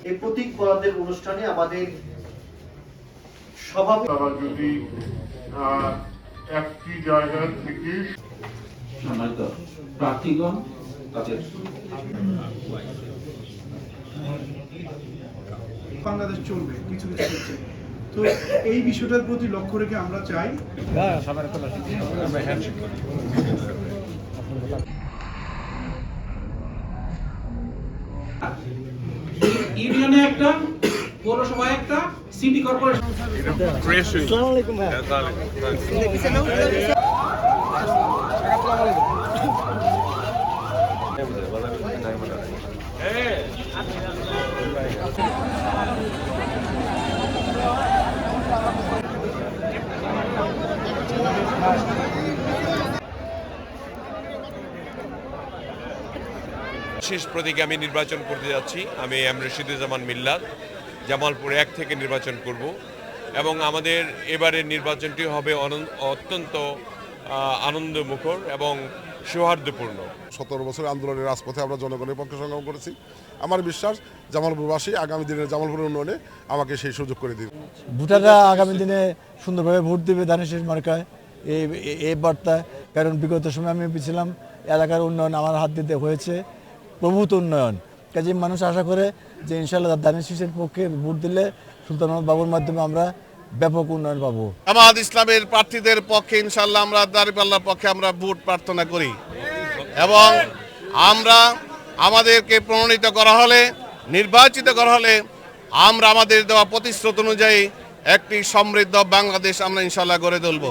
এই প্রতীক বরাদ্দের অনুষ্ঠানে আমাদের সভাপতি তারা যদি একটি জায়গা থেকে সম্মানিত প্রার্থীগণ তাদের বাংলাদেশ চলবে কিছু কিছু ক্ষেত্রে। তো এই বিষয়টার প্রতি লক্ষ্য রেখে আমরা চাই ইউনিয়নে একটা, পৌরসভায় একটা, সিটি কর্পোরেশন। শেষ প্রতীকে আমি নির্বাচন করতে যাচ্ছি। আমি এম রশিদুজ্জামান মিল্লাত, জামালপুর ১ থেকে নির্বাচন করব এবং আমাদের এবারের নির্বাচনটি হবে অত্যন্ত আনন্দমুখর এবং সৌহার্দ্যপূর্ণ। ১৭ বছরের আন্দোলনের রাজপথে আমরা জনগণের পক্ষে সংগ্রাম করেছি। আমার বিশ্বাস জামালপুরবাসী আগামী দিনের জামালপুর উন্নয়নে আমাকে সেই সুযোগ করে দিবে। ভোটাররা আগামী দিনে সুন্দরভাবে ভোট দেবে ধানের শেষ মার্কায় এই বার্তা। কারণ বিগত সময় আমি ছিলাম এলাকার উন্নয়ন আমার হাত দিতে হয়েছে, প্রভূত উন্নয়ন। কাজে মানুষ আশা করে যে ইনশাআল্লাহ ধানের শীষের পক্ষে ভোট দিলে সুলতান মাহমুদ বাবুর মাধ্যমে আমরা ব্যাপক উন্নয়ন পাবো। জামাত ইসলামের প্রার্থীদের পক্ষে ইনশাআল্লাহ আমরা দাঁড়িপাল্লার পক্ষে আমরা ভোট প্রার্থনা করি এবং আমরা আমাদেরকে প্রণোদিত করা হলে, নির্বাচিত করা হলে আমরা আমাদের দেওয়া প্রতিশ্রুতি অনুযায়ী একটি সমৃদ্ধ বাংলাদেশ আমরা ইনশাআল্লাহ গড়ে তুলব।